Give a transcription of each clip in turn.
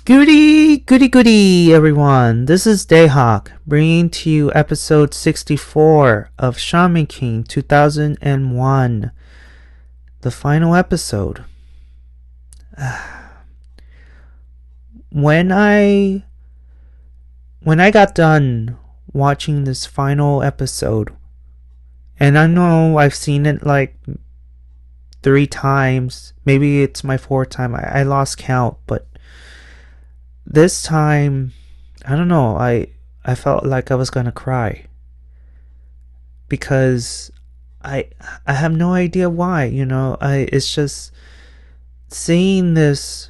Goody, everyone. This is Dayhawk, bringing to you episode 64 of Shaman King 2001, the final episode. When I got done watching this final episode, and I know I've seen it like 3 times, maybe it's my 4th time, I lost count, but this time, I don't know, I felt like I was gonna cry. Because I have no idea why, it's just seeing this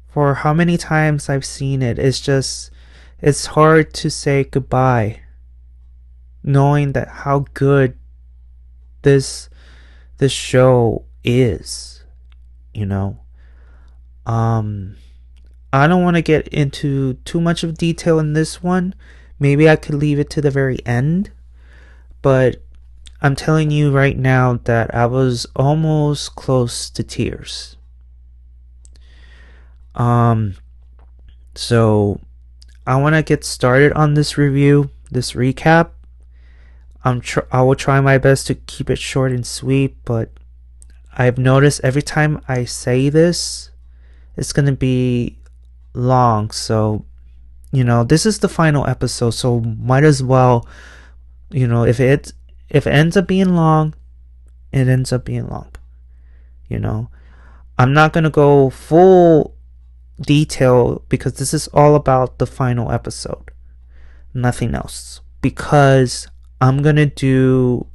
for how many times I've seen it, it's hard to say goodbye. Knowing that how good this show is, I don't want to get into too much of detail in this one. Maybe I could leave it to the very end. But I'm telling you right now that I was almost close to tears. So I want to get started on this review, this recap. I will try my best to keep it short and sweet, but I've noticed every time I say this, it's going to be long. So, this is the final episode, so might as well, if it ends up being long, it ends up being long. I'm not going to go full detail because this is all about the final episode. Nothing else. Because I'm going to do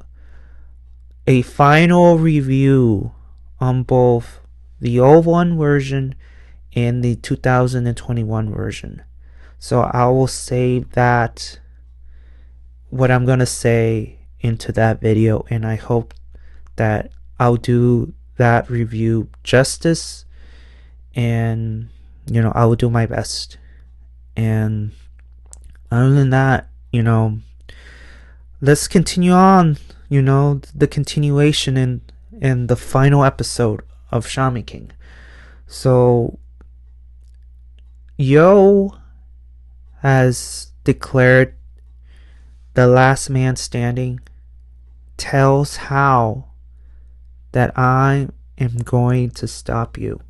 a final review on both the old one version and the 2021 version. So I will save that, what I'm going to say, into that video, and I hope that I'll do that review justice, and I will do my best. And other than that, let's continue on, the continuation in the final episode of Shaman King. So Yoh has declared the last man standing, tells how that I am going to stop you.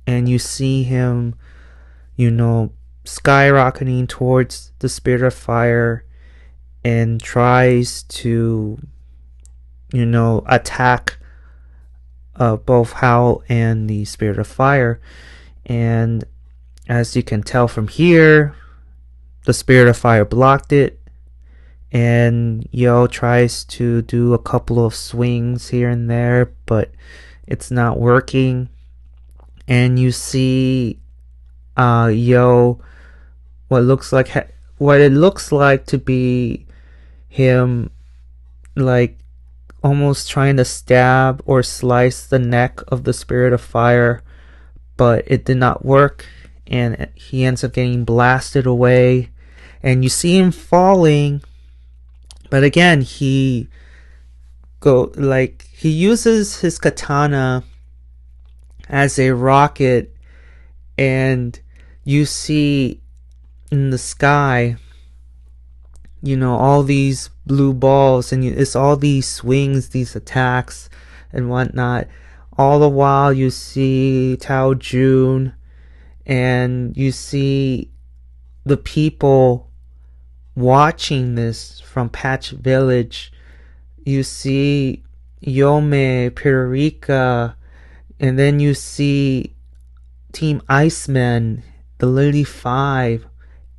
And you see him, skyrocketing towards the spirit of fire and tries to, attack both Hao and the spirit of fire. And as you can tell from here, the spirit of fire blocked it, and Yoh tries to do a couple of swings here and there, but it's not working. And you see Yoh, what it looks like to be him, like almost trying to stab or slice the neck of the spirit of fire, but it did not work, and he ends up getting blasted away. And you see him falling, but again he uses his katana as a rocket, and you see in the sky, all these blue balls, and it's all these swings, these attacks and whatnot. All the while you see Tao Jun, and you see the people watching this from Patch Village. You see Yome, Pirika, and then you see Team Iceman, the Lily Five.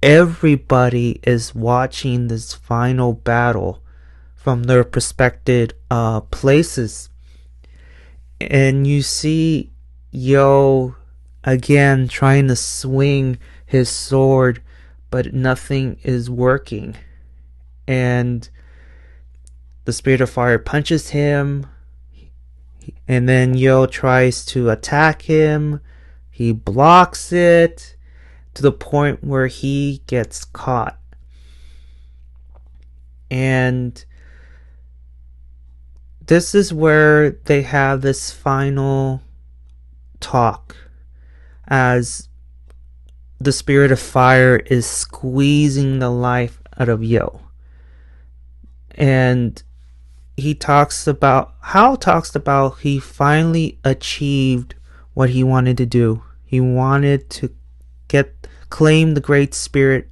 Everybody is watching this final battle from their prospective places. And you see Yoh again trying to swing his sword, but nothing is working. And the spirit of fire punches him, and then Yoh tries to attack him. He blocks it to the point where he gets caught. And this is where they have this final talk as the spirit of fire is squeezing the life out of Yoh. And he talks about he finally achieved what he wanted to do. He wanted to claim the great spirit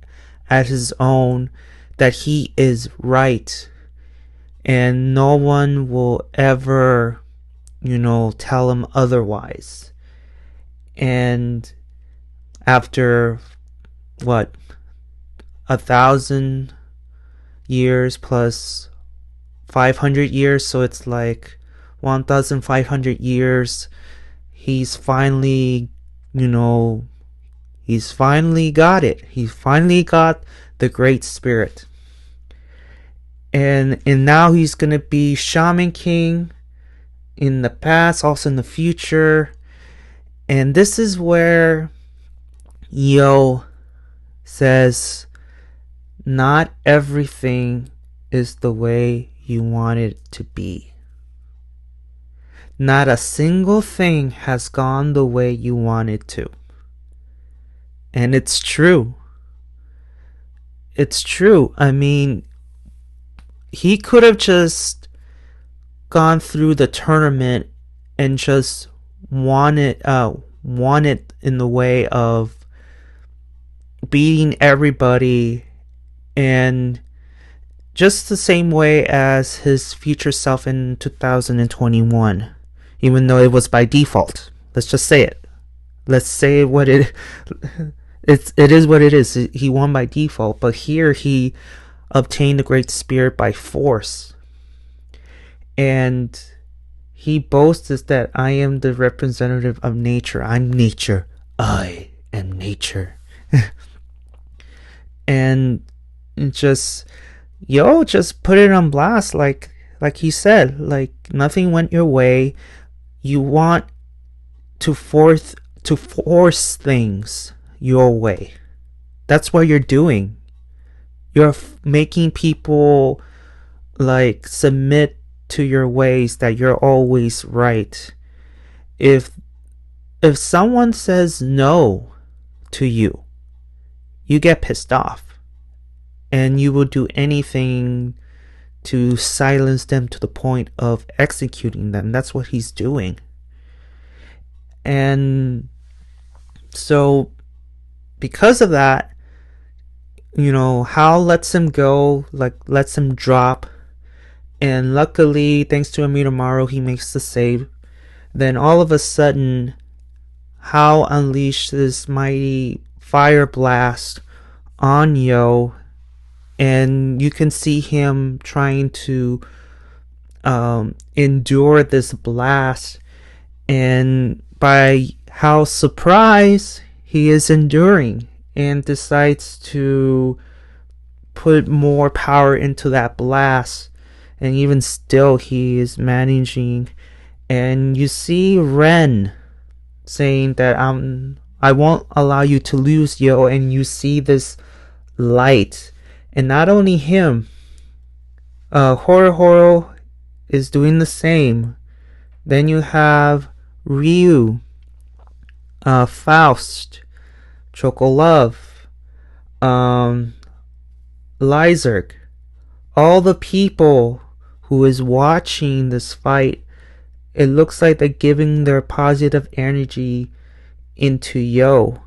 as his own, that he is right, and no one will ever, tell him otherwise. And after what, 1,000 years plus 500 years, so it's like 1,500 years, he's finally got it. He finally got the great spirit. And now he's gonna be Shaman King in the past, also in the future. And this is where Yoh says, not everything is the way you want it to be. Not a single thing has gone the way you want it to. And it's true. It's true. I mean, he could have just gone through the tournament and just won it in the way of beating everybody, and just the same way as his future self in 2021, even though it was by default. Let's just say it. Let's say what it is what it is. He won by default, but here he obtained the great spirit by force. And he boasts that I am the representative of nature. I'm nature. I am nature. And just just put it on blast, like he said, like nothing went your way. You want to force things your way. That's what you're doing. You're making people like submit to your ways, that you're always right. If someone says no to you, you get pissed off, and you will do anything to silence them to the point of executing them. That's what he's doing. And so because of that, Hal lets him go, lets him drop. And luckily, thanks to Amidamaru, he makes the save. Then all of a sudden, Hal unleashed this mighty fire blast on Yoh. And you can see him trying to endure this blast. And by Hal's surprise, he is enduring and decides to put more power into that blast. And even still, he is managing. And you see Ren saying that I won't allow you to lose, Yoh. And you see this light. And not only him, Horo is doing the same. Then you have Ryu, Faust, Chocolove, Lyserg, all the people who is watching this fight. It looks like they're giving their positive energy into Yoh.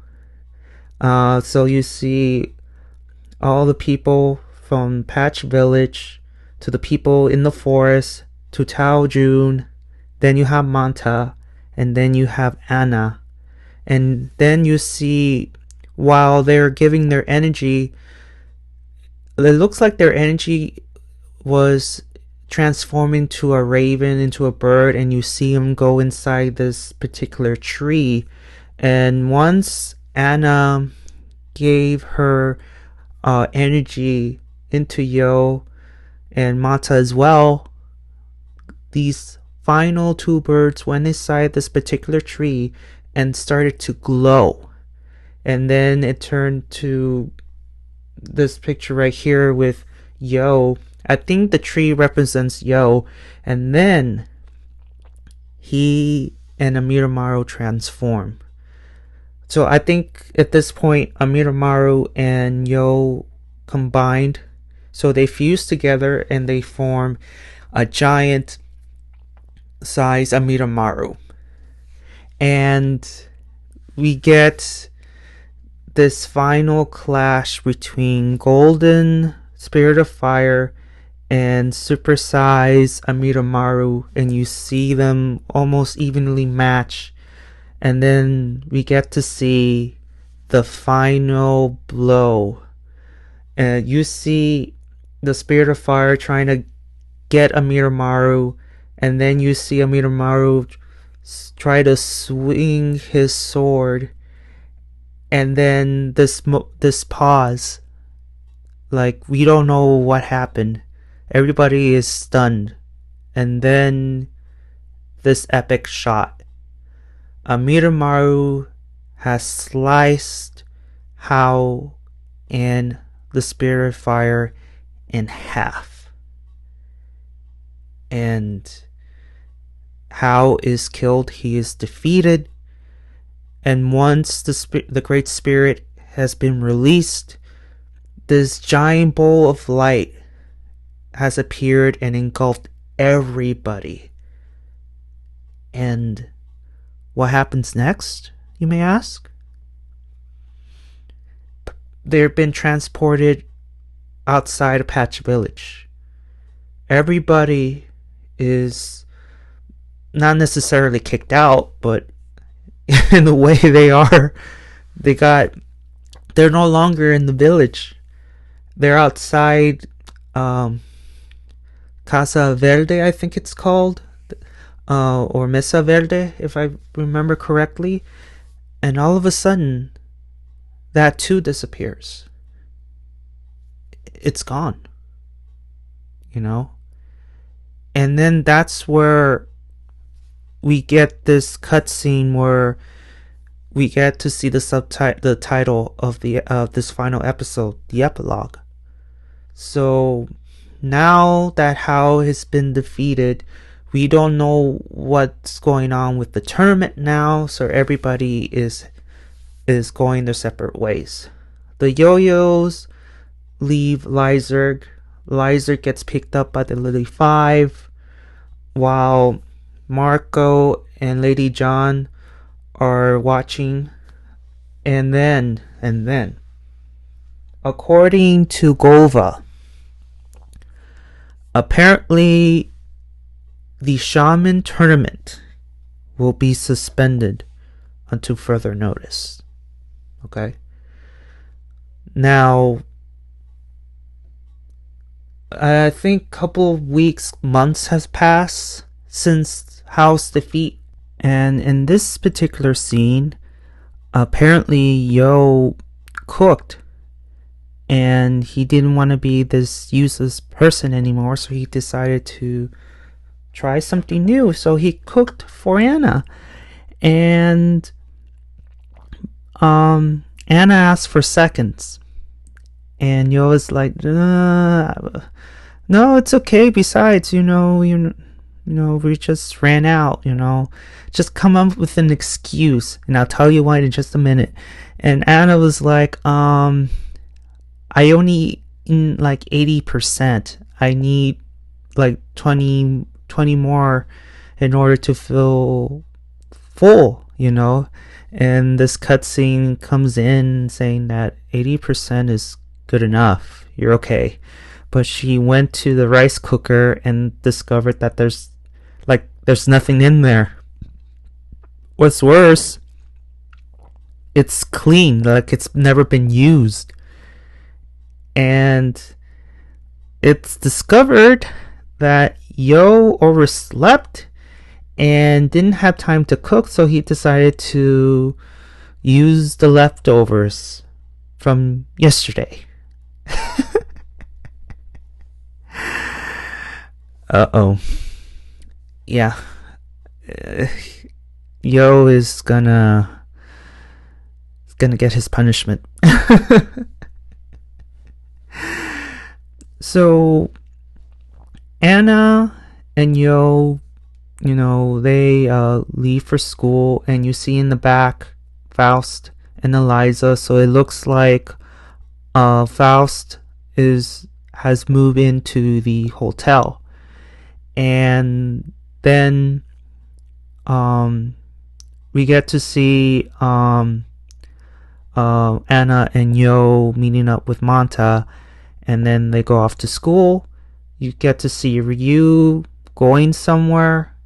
So you see all the people from Patch Village to the people in the forest to Tao Jun. Then you have Manta, and then you have Anna. And then you see, while they're giving their energy, it looks like their energy was transforming to a raven, into a bird, and you see him go inside this particular tree. And once Anna gave her energy into Yoh and Mata as well, these final two birds went inside this particular tree and started to glow. And then it turned to this picture right here with Yoh. I think the tree represents Yoh. And then he and Amidamaru transform. So I think at this point, Amidamaru and Yoh combined. So they fuse together and they form a giant size Amidamaru. And we get this final clash between Golden Spirit of Fire and supersize Amidamaru, and you see them almost evenly match. And then we get to see the final blow. And you see the Spirit of Fire trying to get Amidamaru, and then you see Amidamaru try to swing his sword, and then this pause, like we don't know what happened. Everybody is stunned, and then this epic shot. Amidamaru has sliced Hao and the Spirit of Fire in half, and Hao is killed. He is defeated, and once the Great Spirit has been released, this giant bowl of light has appeared and engulfed everybody. And what happens next, you may ask? They've been transported outside Apache Village. Everybody is not necessarily kicked out, but in the way they are, they're no longer in the village. They're outside Casa Verde, I think it's called, or Mesa Verde, if I remember correctly. And all of a sudden, that too disappears. It's gone. You know? And then that's where we get this cutscene where we get to see the title of this final episode, the epilogue. So now that Hao has been defeated, we don't know what's going on with the tournament now, so everybody is going their separate ways. The Yoh Yohs leave Lyzurg. Lyzurg gets picked up by the Lily Five, while Marco and Lady John are watching. And then, according to Gova, apparently the Shaman tournament will be suspended until further notice. Okay? Now, I think a couple of weeks, months has passed since Hao's defeat. And in this particular scene, apparently Yoh cooked, and he didn't want to be this useless person anymore, so he decided to try something new. So he cooked for Anna, and Anna asked for seconds, and Yoh was like, no, it's okay. Besides, you know, we just ran out, just come up with an excuse, and I'll tell you why in just a minute. And Anna was like, I only eat like 80%. I need like 20 more in order to feel full, and this cutscene comes in saying that 80% is good enough. You're okay. But she went to the rice cooker and discovered that there's nothing in there. What's worse, it's clean, like it's never been used. And it's discovered that Yoh overslept and didn't have time to cook, so he decided to use the leftovers from yesterday. Uh-oh. Yeah. Yoh is gonna get his punishment. So Anna and Yoh, they leave for school, and you see in the back Faust and Eliza. So it looks like Faust has moved into the hotel, and then we get to see Anna and Yoh meeting up with Manta, and then they go off to school. You get to see Ryu going somewhere,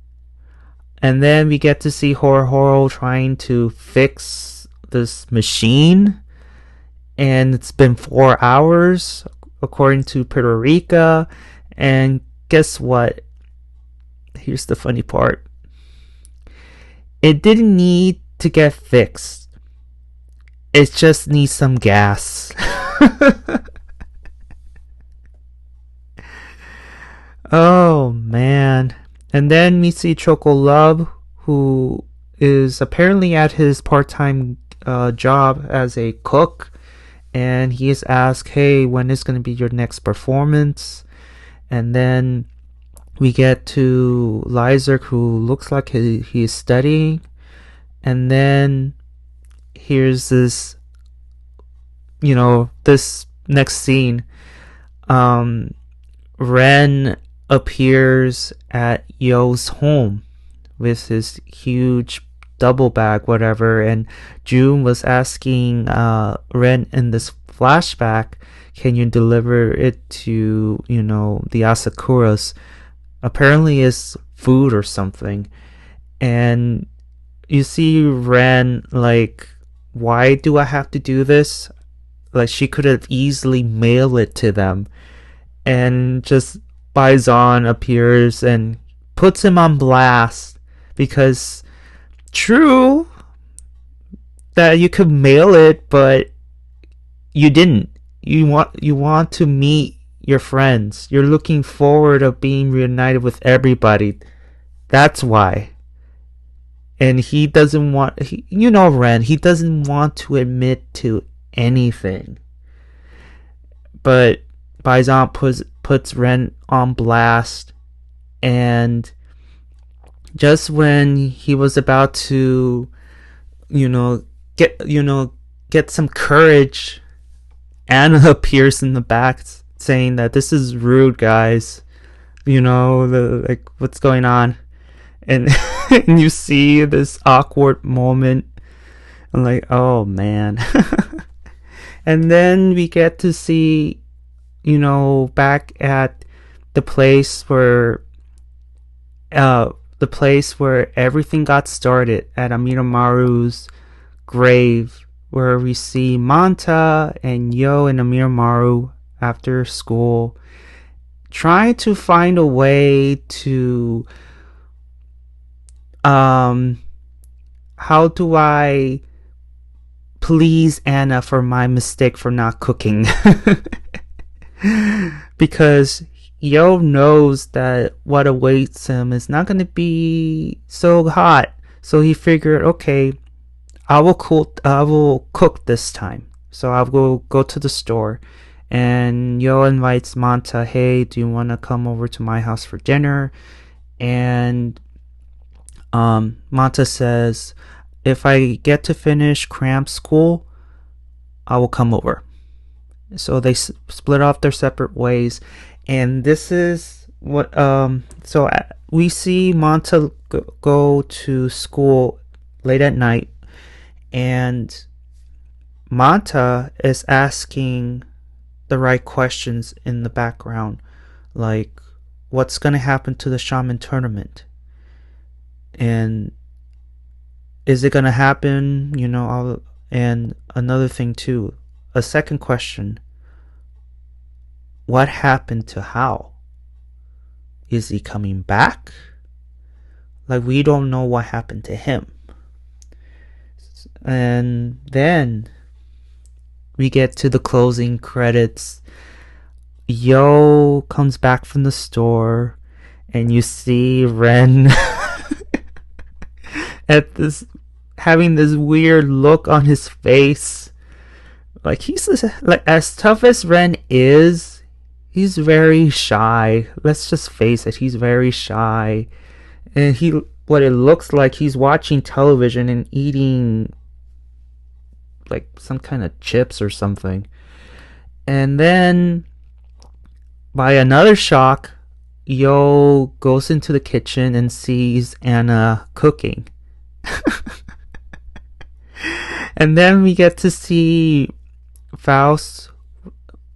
and then we get to see Horo trying to fix this machine, and it's been 4 hours according to Puerto Rico. And guess what? Here's the funny part. It didn't need to get fixed. It just needs some gas. Oh man. And then we see Choco Love, who is apparently at his part-time job as a cook, and he is asked, hey, when is going to be your next performance? And then we get to Lyserk, who looks like he is studying. And then here's this, this next scene. Ren appears at Yoh's home with his huge double bag, whatever, and June was asking Ren in this flashback, can you deliver it to, the Asakuras? Apparently it's food or something. And you see Ren like, why do I have to do this? Like, she could have easily mailed it to them. And just Bison appears and puts him on blast, because true that you could mail it, but you didn't. You want to meet your friends. You're looking forward of being reunited with everybody. That's why. And he doesn't want, Ren, he doesn't want to admit to anything. But Bison puts Ren on blast, and just when he was about to, get some courage, Anna appears in the back saying that this is rude, guys. What's going on? And, and you see this awkward moment. I'm like, oh man. And then we get to see, back at the place where everything got started, at Aminomaru's grave, where we see Manta and Yoh and Aminomaru after school trying to find a way to how do I please Anna for my mistake for not cooking? Because Yoh knows that what awaits him is not going to be so hot. So he figured, okay, I will cook this time. So I'll go to the store. And Yoh invites Manta, hey, do you want to come over to my house for dinner? And Manta says, if I get to finish cram school, I will come over. So they split off their separate ways. And this is what, so we see Manta go to school late at night. And Manta is asking the right questions in the background, like what's going to happen to the Shaman tournament, and is it going to happen, and another thing too, a second question, what happened to Hao? Is he coming back? Like, we don't know what happened to him. And then we get to the closing credits. Yoh comes back from the store, and you see Ren at this, having this weird look on his face. Like, he's like, as tough as Ren is, he's very shy. Let's just face it, he's very shy. And what it looks like, he's watching television and eating like some kind of chips or something. And then by another shock, Yoh goes into the kitchen and sees Anna cooking. And then we get to see Faust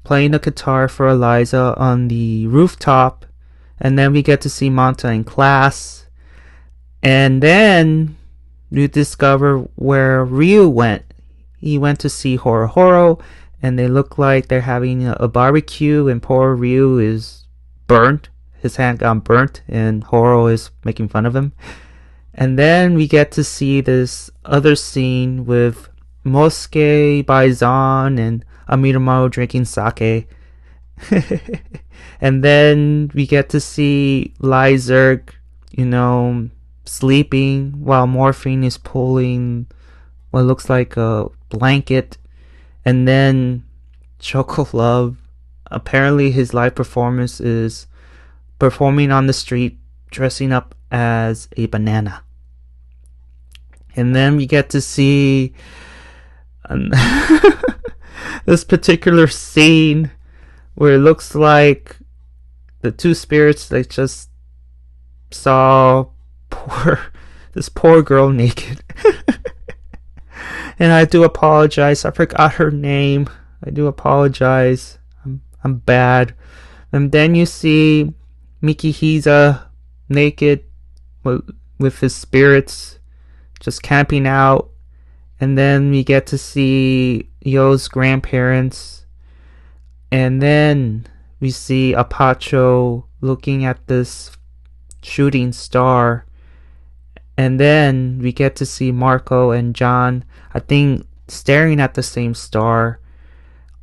playing the guitar for Eliza on the rooftop. And then we get to see Manta in class. And then you discover where Ryu went. He went to see Horo Horo, and they look like they're having a barbecue, and poor Ryu is burnt. His hand got burnt, and Horo is making fun of him. And then we get to see this other scene with Mosuke, Baizan, and Amirumaru drinking sake. And then we get to see Lyserg, sleeping while Morphine is pulling what looks like a blanket. And then Choco Love, apparently his live performance is performing on the street dressing up as a banana. And then we get to see this particular scene where it looks like the two spirits that just saw this poor girl naked. And I do apologize. I forgot her name. I do apologize. I'm bad. And then you see Mikihisa naked with his spirits just camping out. And then we get to see Yoh's grandparents. And then we see Apacho looking at this shooting star. And then we get to see Marco and John, I think, staring at the same star.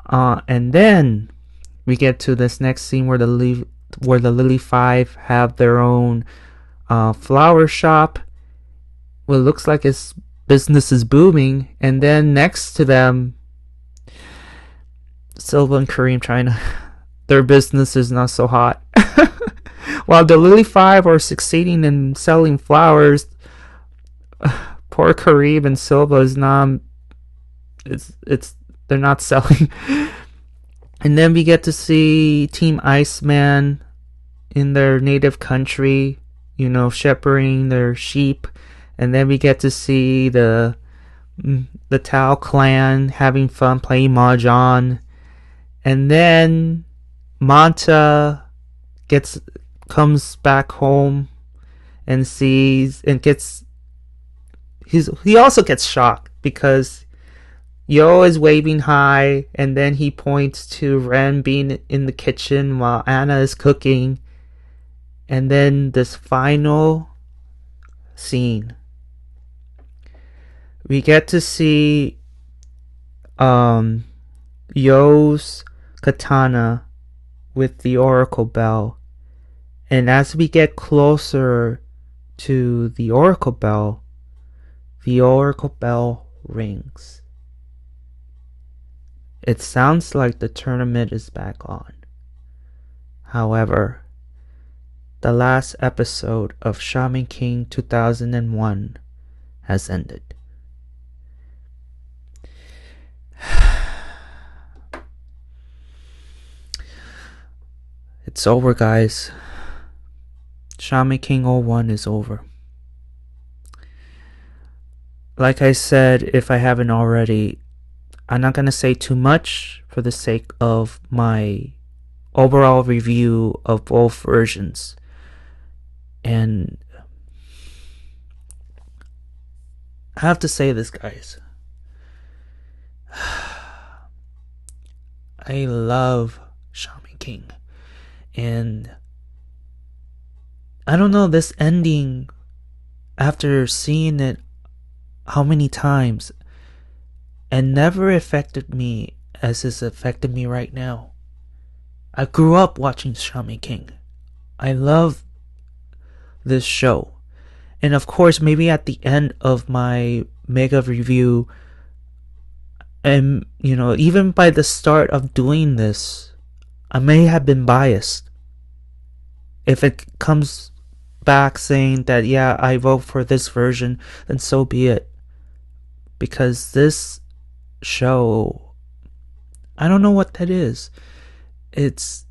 And then we get to this next scene where the Lily Five have their own flower shop. Well, it looks like its business is booming. And then next to them, Silva and Kareem trying to... Their business is not so hot. While the Lily Five are succeeding in selling flowers, poor Kareem and Silva is not... They're not selling. And then we get to see Team Iceman in their native country, shepherding their sheep. And then we get to see the Tao clan having fun playing mahjong. And then Manta comes back home and sees and gets... He also gets shocked because Yoh is waving hi, and then he points to Ren being in the kitchen while Anna is cooking. And then this final scene, we get to see Yoh's katana with the oracle bell. And as we get closer to the oracle bell rings. It sounds like the tournament is back on. However, the last episode of Shaman King 2001 has ended. It's over, guys. Shaman King 01 is over. Like I said, if I haven't already, I'm not going to say too much for the sake of my overall review of both versions. And I have to say this, guys. I love Shaman King. And I don't know, this ending, after seeing it how many times, and never affected me as it's affected me right now. I grew up watching Shaman King. I love this show. And of course, maybe at the end of my mega review, and even by the start of doing this, I may have been biased. If it comes back saying that, yeah, I vote for this version, then so be it. Because this show. I don't know what that is. It's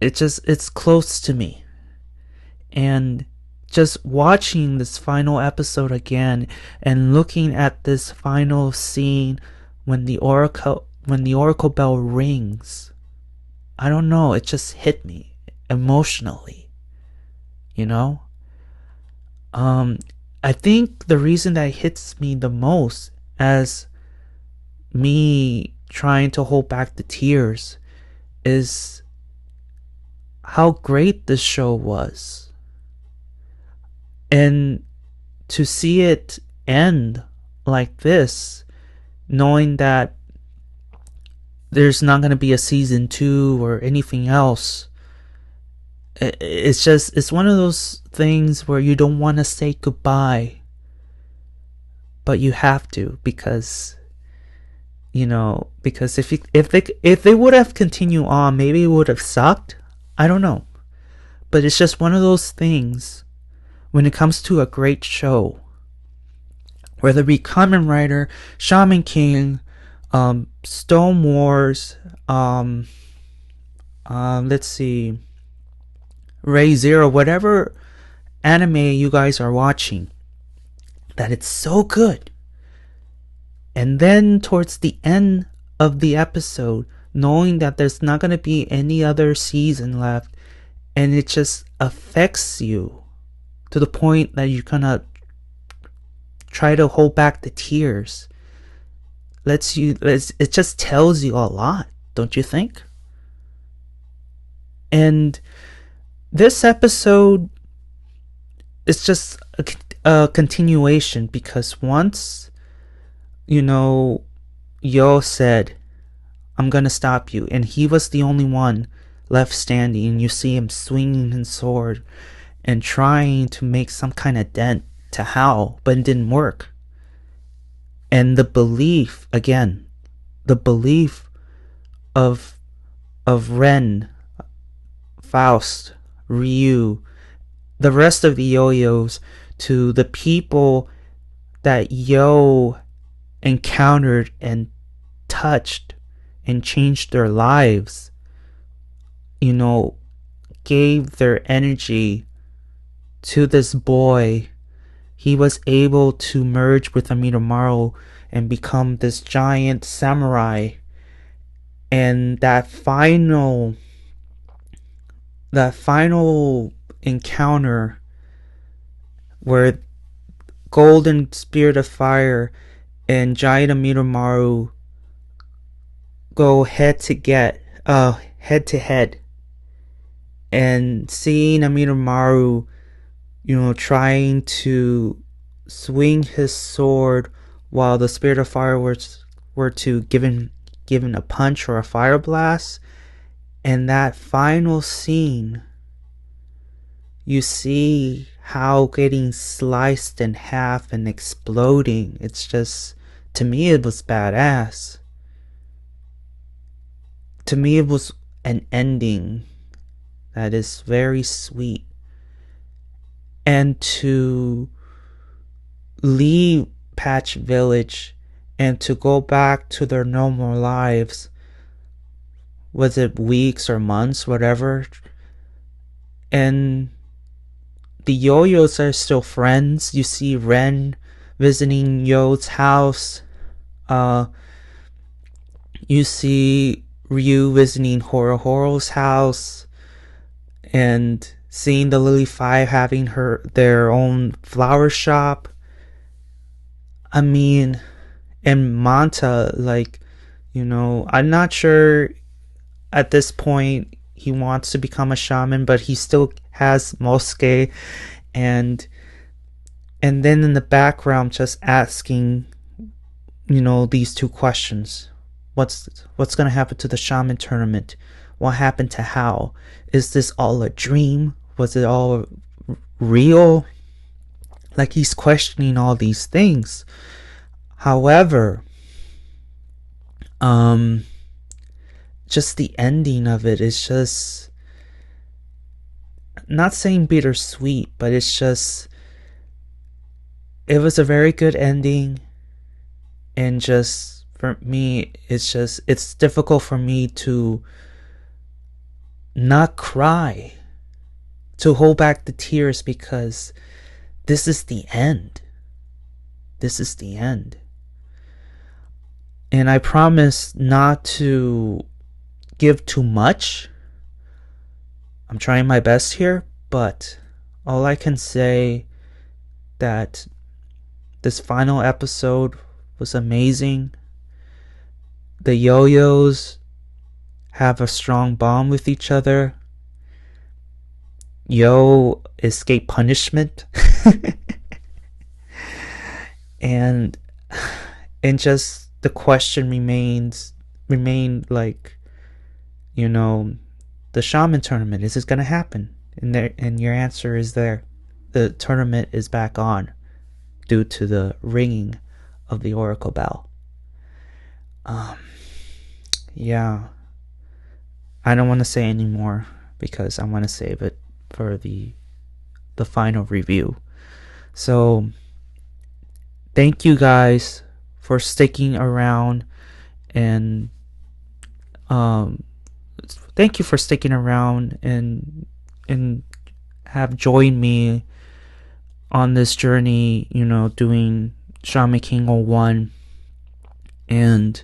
it's close to me. And just watching this final episode again and looking at this final scene when the oracle bell rings, I don't know, it just hit me emotionally, you know? I think the reason that hits me the most as me trying to hold back the tears is how great this show was. And to see it end like this, knowing that there's not going to be a season 2 or anything else, it's one of those things where you don't want to say goodbye, but you have to, because if they would have continued on, maybe it would have sucked. I don't know, but it's just one of those things when it comes to a great show, whether it be Kamen Rider, Shaman King, Stone Wars, let's see, Ray Zero, whatever anime you guys are watching, that it's so good. And then towards the end of the episode, knowing that there's not going to be any other season left, and it just affects you to the point that you're going to try to hold back the tears. It just tells you a lot, don't you think? And this episode is just a continuation, because once, Yoh said, I'm gonna stop you, and he was the only one left standing, and you see him swinging his sword and trying to make some kind of dent to Hao, but it didn't work. And the belief of Ren, Faust, Ryu, the rest of the Yoh Yohs, to the people that Yoh encountered and touched and changed their lives, gave their energy to this boy. He was able to merge with Amidamaru and become this giant samurai. And that final encounter where Golden Spirit of Fire and Giant Amidamaru go head to head, and seeing Amidamaru, trying to swing his sword while the Spirit of Fire were to give him a punch or a fire blast. And that final scene, you see how getting sliced in half and exploding. It's just, to me, it was badass. To me, it was an ending that is very sweet. And to leave Patch Village and to go back to their normal lives, was it weeks or months, whatever, and the Yoh Yohs are still friends. You see Ren visiting Yoh's house. You see Ryu visiting Horo's house, and seeing the Lily Five having their own flower shop. I mean, and Manta, I'm not sure at this point he wants to become a shaman, but he still has Mosuke, and then in the background just asking, these two questions. What's gonna happen to the shaman tournament? What happened to Hao? Is this all a dream? Was it all real? Like, he's questioning all these things. However, just the ending of it is just, not saying bittersweet, but it was a very good ending, and just for me, it's difficult for me to not cry, to hold back the tears, because this is the end. This is the end. And I promise not to give too much. I'm trying my best here, but all I can say that this final episode was amazing. The Yoh Yohs have a strong bond with each other. Yoh escaped punishment. and just the question remained like, the Shaman tournament, is this gonna happen? And your answer is there. The tournament is back on due to the ringing of the oracle bell. Yeah, I don't want to say any more because I want to save it for the final review. So thank you guys for sticking around, and thank you for sticking around and have joined me on this journey, doing Shaman King 01. And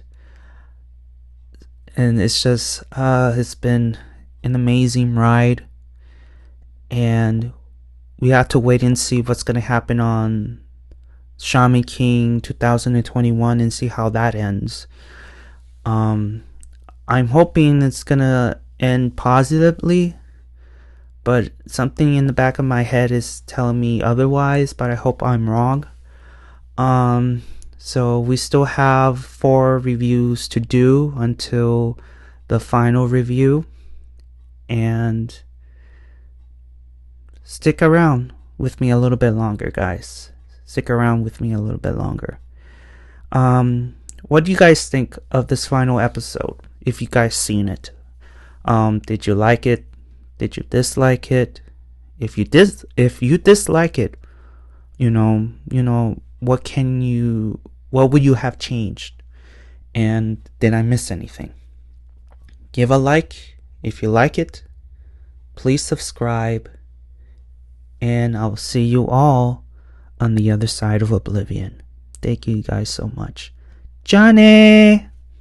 it's just it's been an amazing ride, and we have to wait and see what's going to happen on Shaman King 2021 and see how that ends. I'm hoping it's gonna end positively, but something in the back of my head is telling me otherwise, but I hope I'm wrong. So we still have 4 reviews to do until the final review, and stick around with me a little bit longer, guys. Stick around with me a little bit longer. What do you guys think of this final episode? If you guys seen it, did you like it? Did you dislike it? If you dislike it, what would you have changed? And did I miss anything? Give a like if you like it. Please subscribe, and I'll see you all on the other side of oblivion. Thank you guys so much. Johnny!